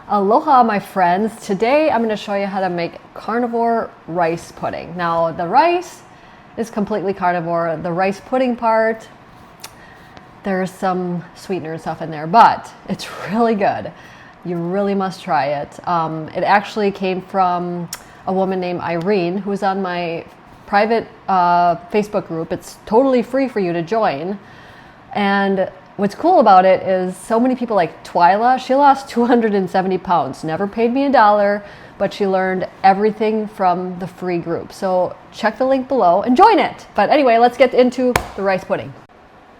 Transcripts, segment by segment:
Aloha, my friends. Today I'm going to show you how to make carnivore rice pudding. Now, the rice is completely carnivore. The rice pudding part, there's some sweetener and stuff in there, but it's really good. You really must try it. It actually came from a woman named Irene, who's on my private Facebook group. It's totally free for you to join. And what's cool about it is so many people, like Twyla, she lost 270 pounds, never paid me $1, but she learned everything from the free group. So check the link below and join it. But anyway, let's get into the rice pudding.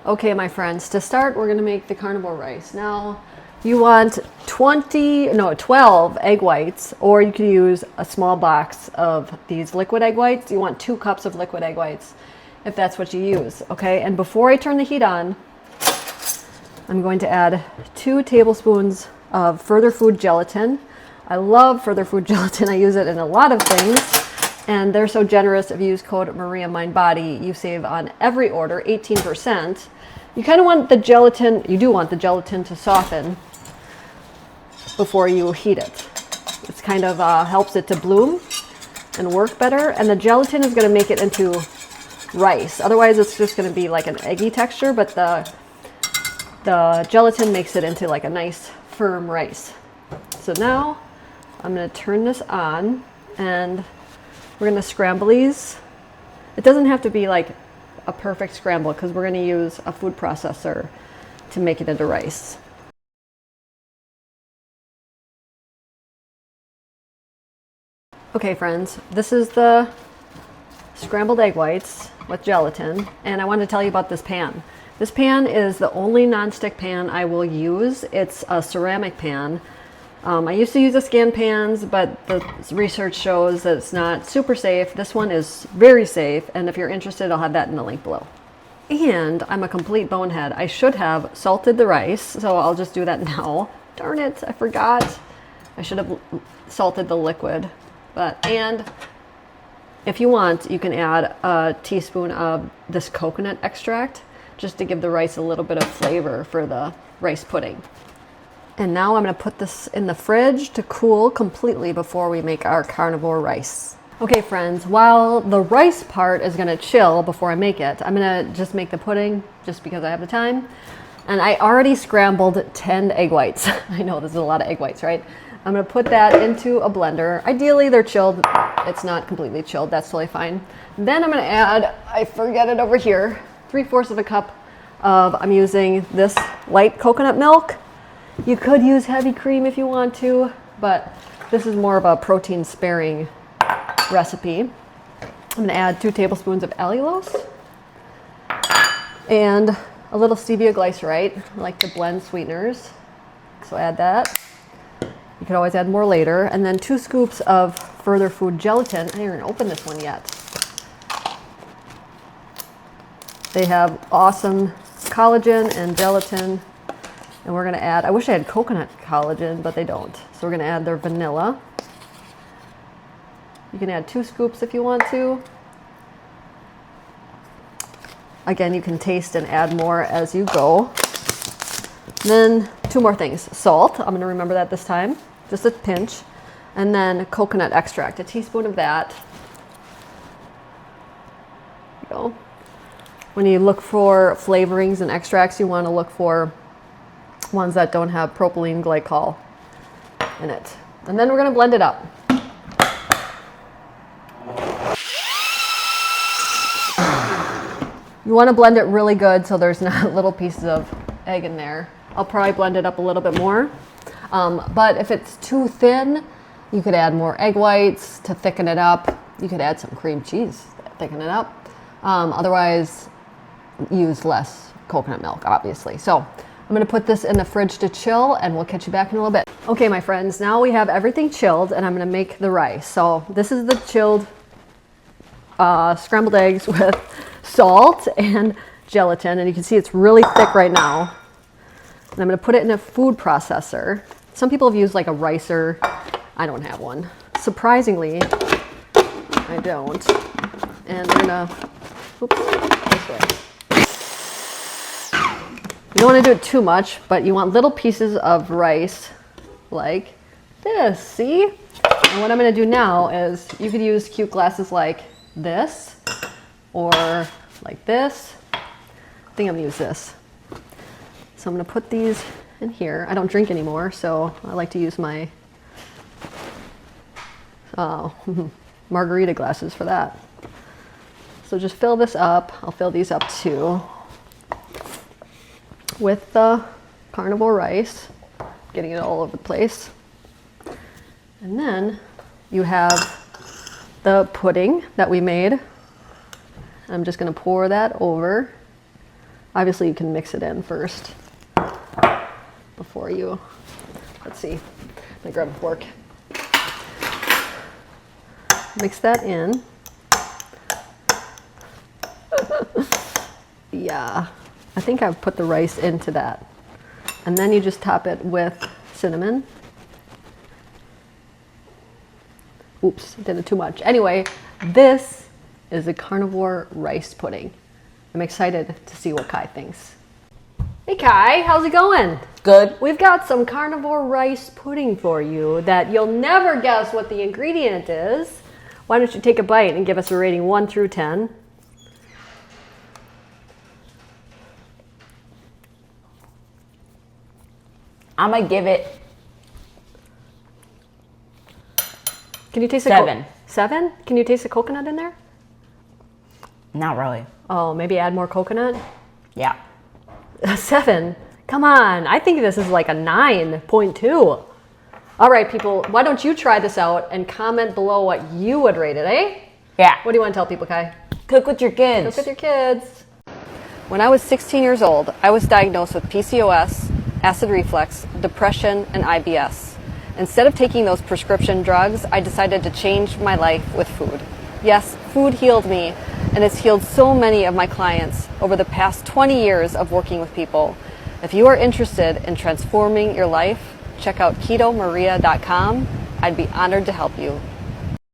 Okay, my friends, to start, we're gonna make the carnivore rice. Now, you want 12 egg whites, or you can use a small box of these liquid egg whites. You want 2 cups of liquid egg whites, if that's what you use, okay? And before I turn the heat on, I'm going to add 2 tablespoons of Further Food gelatin. I love Further Food gelatin. I use it in a lot of things, and they're so generous. If you use code MariaMindBody, you save on every order 18%. You kind of want the gelatin, you do want the gelatin to soften before you heat it. It's kind of helps it to bloom and work better, and the gelatin is going to make it into rice. Otherwise, it's just going to be like an eggy texture, but the gelatin makes it into like a nice firm rice. So now I'm going to turn this on, and we're going to scramble these. It doesn't have to be like a perfect scramble because we're going to use a food processor to make it into rice. Okay, friends, this is the scrambled egg whites with gelatin, and I want to tell you about this pan. This pan is the only nonstick pan I will use. It's a ceramic pan. I used to use the scan pans, but the research shows that it's not super safe. This one is very safe, and if you're interested, I'll have that in the link below. And I'm a complete bonehead. I should have salted the rice, so I'll just do that now. Darn it, I forgot. I should have salted the liquid. And if you want, you can add a teaspoon of this coconut extract just to give the rice a little bit of flavor for the rice pudding. And now I'm going to put this in the fridge to cool completely before we make our carnivore rice. Okay, friends, while the rice part is going to chill before I make it, I'm going to just make the pudding just because I have the time. And I already scrambled 10 egg whites. I know this is a lot of egg whites, right? I'm going to put that into a blender. Ideally, they're chilled. It's not completely chilled. That's totally fine. Then I'm going to add, I forget it over here, 3/4 of a cup of, I'm using this light coconut milk. You could use heavy cream if you want to, but this is more of a protein sparing recipe. I'm going to add 2 tablespoons of allulose and a little stevia glycerite. I like to blend sweeteners, so add that. You could always add more later. And then 2 scoops of Further Food gelatin. I didn't even open this one yet. They have awesome collagen and gelatin. And we're going to add, I wish I had coconut collagen, but they don't. So we're going to add their vanilla. You can add 2 scoops if you want to. Again, you can taste and add more as you go. Then 2 more things. Salt, I'm going to remember that this time, just a pinch. And then coconut extract, a teaspoon of that. There you go. When you look for flavorings and extracts, you want to look for ones that don't have propylene glycol in it. And then we're going to blend it up. You want to blend it really good so there's not little pieces of egg in there. I'll probably blend it up a little bit more. But if it's too thin, you could add more egg whites to thicken it up. You could add some cream cheese to thicken it up. Otherwise, use less coconut milk, obviously. So I'm going to put this in the fridge to chill, and we'll catch you back in a little bit. Okay, my friends, now we have everything chilled, and I'm going to make the rice. So this is the chilled scrambled eggs with salt and gelatin, and you can see it's really thick right now. And I'm going to put it in a food processor. Some people have used like a ricer. I don't have one. Surprisingly, I don't. And I'm going to, oops, this way. You don't want to do it too much, but you want little pieces of rice, like this, see? And what I'm gonna do now is, you could use cute glasses like this, or like this. I think I'm gonna use this. So I'm gonna put these in here. I don't drink anymore, so I like to use my margarita glasses for that. So just fill this up. I'll fill these up too with the carnivore rice, getting it all over the place. And then you have the pudding that we made. I'm just going to pour that over. Obviously you can mix it in first before you, let's see, let me grab a fork. Mix that in. Yeah, I think I've put the rice into that. And then you just top it with cinnamon. Oops, did it too much. Anyway, this is a carnivore rice pudding. I'm excited to see what Kai thinks. Hey Kai, how's it going? Good. We've got some carnivore rice pudding for you that you'll never guess what the ingredient is. Why don't you take a bite and give us a rating 1 through 10? I'm gonna give it Can you taste 7. 7? Can you taste the coconut in there? Not really. Oh, maybe add more coconut? Yeah. A 7? Come on, I think this is like a 9.2. All right, people, why don't you try this out and comment below what you would rate it, eh? Yeah. What do you want to tell people, Kai? Cook with your kids. Cook with your kids. When I was 16 years old, I was diagnosed with PCOS, acid reflux, depression, and IBS. Instead of taking those prescription drugs, I decided to change my life with food. Yes, food healed me, and it's healed so many of my clients over the past 20 years of working with people. If you are interested in transforming your life, check out ketomaria.com. I'd be honored to help you.